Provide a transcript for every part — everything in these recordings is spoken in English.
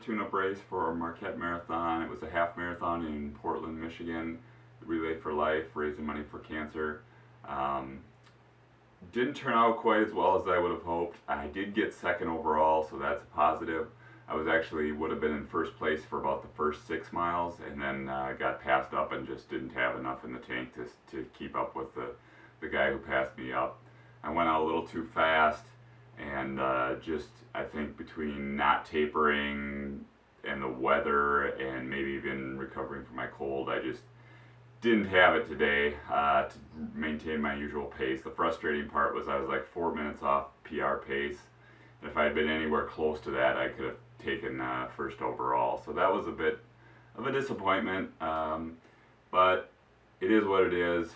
first tune-up race for Marquette Marathon. It was a half marathon in Portland, Michigan. Relay for Life, raising money for cancer. Um, didn't turn out quite as well as I would have hoped. I did get second overall, so that's a positive. I was actually would have been in first place for about the first 6 miles, and then got passed up and just didn't have enough in the tank to keep up with the guy who passed me up. I went out a little too fast, and just I think between not tapering and the weather and maybe even recovering from my cold, I just didn't have it today to maintain my usual pace. The frustrating part was I was like 4 minutes off PR pace, and if I had been anywhere close to that, I could have taken first overall. So that was a bit of a disappointment, but it is what it is.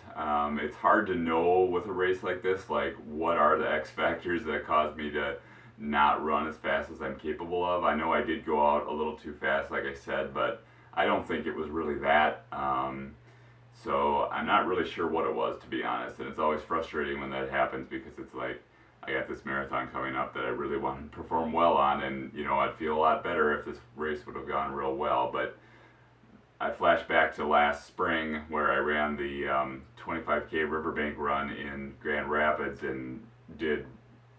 It's hard to know with a race like this, like what are the X factors that caused me to not run as fast as I'm capable of. I know I did go out a little too fast, like I said, but I don't think it was really that. So I'm not really sure what it was, to be honest, and it's always frustrating when that happens because it's like I got this marathon coming up that I really want to perform well on, and you know I'd feel a lot better if this race would have gone real well. But I flash back to last spring where I ran the 25K riverbank run in Grand Rapids and did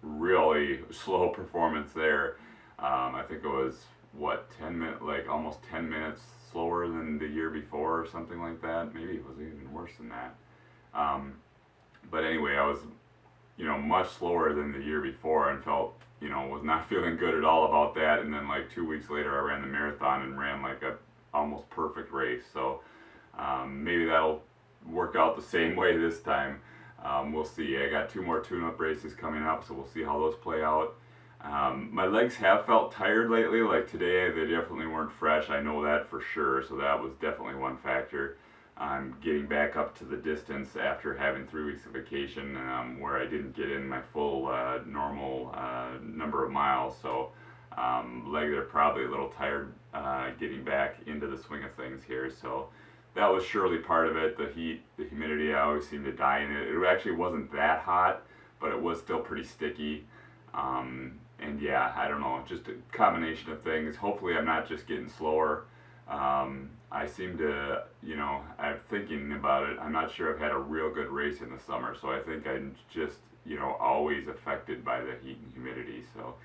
really slow performance there. I think it was what 10 minutes, like almost 10 minutes slower than the year before or something like that. Maybe it was even worse than that. But anyway, I was much slower than the year before and felt was not feeling good at all about that. And then like 2 weeks later, I ran the marathon and ran like a almost perfect race. So maybe that'll work out the same way this time. We'll see. I got 2 more tune-up races coming up, so we'll see how those play out. My legs have felt tired lately. Like today, they definitely weren't fresh. I know that for sure. So that was definitely one factor. I'm getting back up to the distance after having 3 weeks of vacation, where I didn't get in my full normal number of miles. So legs are probably a little tired getting back into the swing of things here. So that was surely part of it. The heat, the humidity, I always seem to die in it. It actually wasn't that hot, but it was still pretty sticky. And yeah, I don't know, just a combination of things. Hopefully I'm not just getting slower. I seem to, I'm thinking about it. I'm not sure I've had a real good race in the summer, so I think I'm just, always affected by the heat and humidity. So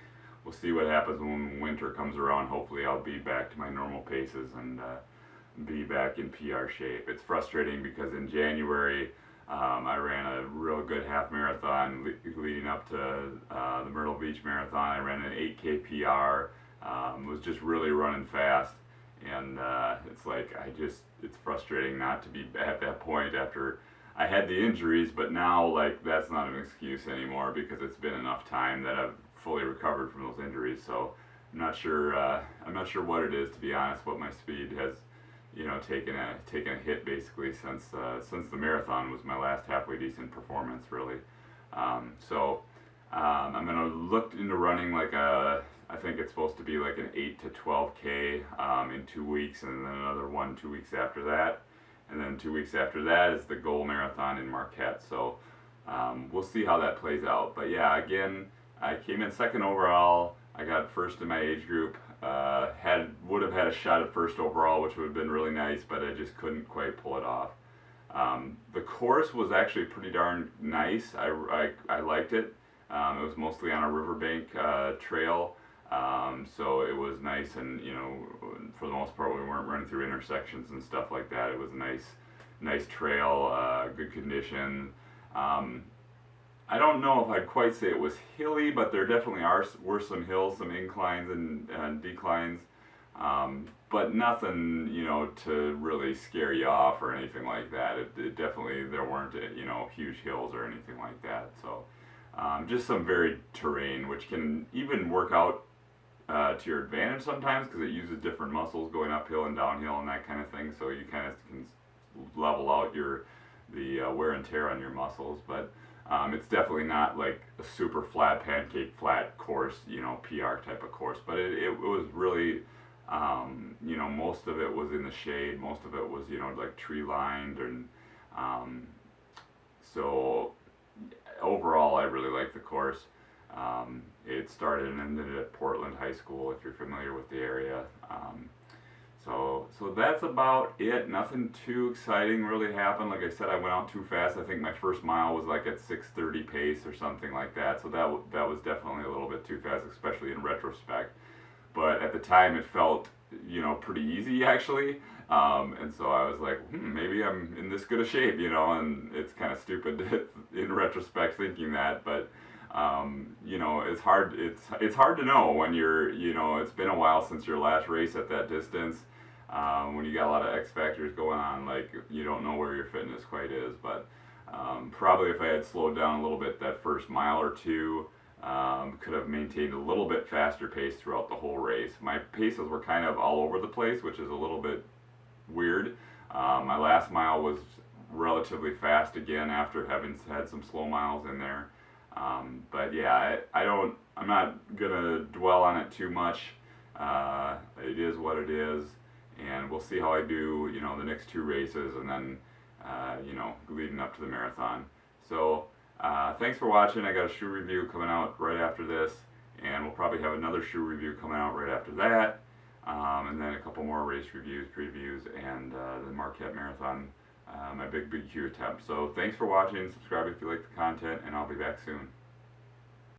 we'll see what happens when winter comes around. Hopefully I'll be back to my normal paces and be back in PR shape. It's frustrating because in January I ran a real good half marathon leading up to the Myrtle Beach Marathon. I ran an 8K PR, was just really running fast, and it's like it's frustrating not to be at that point after I had the injuries, but now like that's not an excuse anymore because it's been enough time that I've fully recovered from those injuries. So I'm not sure what it is, to be honest, what my speed has taken a hit basically since the marathon was my last halfway decent performance really. I'm gonna look into running like I think it's supposed to be like an 8 to 12K in 2 weeks, and then another one 2 weeks after that, and then 2 weeks after that is the goal marathon in Marquette. So we'll see how that plays out. But yeah, again, I came in second overall. I got first in my age group. Would have had a shot at first overall, which would have been really nice, but I just couldn't quite pull it off. The course was actually pretty darn nice. I liked it. It was mostly on a riverbank trail, so it was nice, and for the most part we weren't running through intersections and stuff like that. It was a nice trail, good condition. I don't know if I'd quite say it was hilly, but there definitely were some hills, some inclines and declines, but nothing, to really scare you off or anything like that. It definitely, there weren't, huge hills or anything like that. So just some varied terrain, which can even work out to your advantage sometimes because it uses different muscles going uphill and downhill and that kind of thing. So you kind of can level out the wear and tear on your muscles, but it's definitely not like a super flat pancake flat course, PR type of course, but it was really, most of it was in the shade, most of it was, like tree lined, and so overall I really liked the course. It started and ended at Portland High School, if you're familiar with the area. So that's about it. Nothing too exciting really happened. Like I said, I went out too fast. I think my first mile was like at 6:30 pace or something like that. So that was definitely a little bit too fast, especially in retrospect. But at the time, it felt, pretty easy actually. And so I was like, maybe I'm in this good a shape, and it's kind of stupid in retrospect thinking that, but it's hard. It's hard to know when you're, it's been a while since your last race at that distance. When you got a lot of X factors going on, like you don't know where your fitness quite is. But probably if I had slowed down a little bit that first mile or two, could have maintained a little bit faster pace throughout the whole race. My paces were kind of all over the place, which is a little bit weird. My last mile was relatively fast again after having had some slow miles in there. But yeah, I'm not gonna dwell on it too much. It is what it is, and we'll see how I do, the next two races, and then, leading up to the marathon. So, thanks for watching. I got a shoe review coming out right after this, and we'll probably have another shoe review coming out right after that, and then a couple more race reviews, previews, and the Marquette Marathon, my big BQ attempt. So thanks for watching. Subscribe if you like the content, and I'll be back soon.